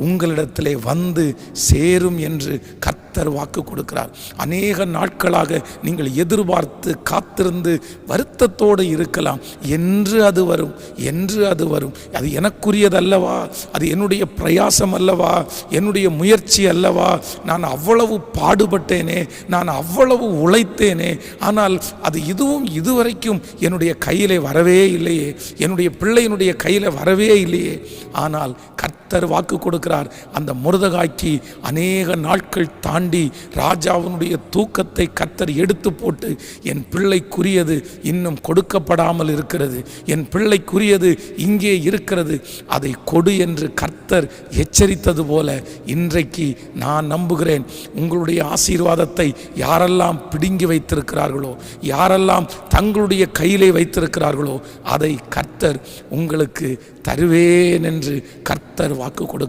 உங்களிடத்திலே வந்து சேரும் என்று கர்த்தர் வாக்கு கொடுக்கிறார். அநேக நாட்களாக நீங்கள் எதிர்பார்த்து காத்திருந்து வருத்தத்தோடு இருக்கலாம். என்று அது வரும், என்று அது வரும். அது எனக்குரியது அல்லவா, அது என்னுடைய பிரயாசம் அல்லவா, என்னுடைய முயற்சி அல்லவா, நான் அவ்வளவு பாடுபட்டேனே, நான் அவ்வளவு உழைத்தேனே, ஆனால் அது இதுவரைக்கும் என்னுடைய கையிலே வரவே இல்லையே, என்னுடைய பிள்ளையினுடைய கையில் வரவே இல்லையே. ஆனால் கர்த்தர் வாக்கு கொடுக்கிறார். அந்த மொர்தெகாய்க்கு அநேக நாட்கள் தாண்டி ராஜாவினுடைய தூக்கத்தை கர்த்தர் எடுத்து போட்டு, என் பிள்ளைக்குரியது இன்னும் கொடுக்கப்படாமல் இருக்கிறது, என் பிள்ளைக்குரியது இங்கே இருக்கிறது, அதை கொடு என்று கர்த்தர் எச்சரித்தது போல இன்றைக்கு நான் நம்புகிறேன், உங்களுடைய ஆசீர்வாதத்தை யாரெல்லாம் பிடுங்கி வைத்திருக்கிறார்களோ, யாரெல்லாம் தங்களுடைய கையிலே வைத்திருக்கிறார்களோ, அதை கர்த்தர் உங்களுக்கு தருவேன் என்று கர்த்தர் வாக்கு கொடுக்கிறார்.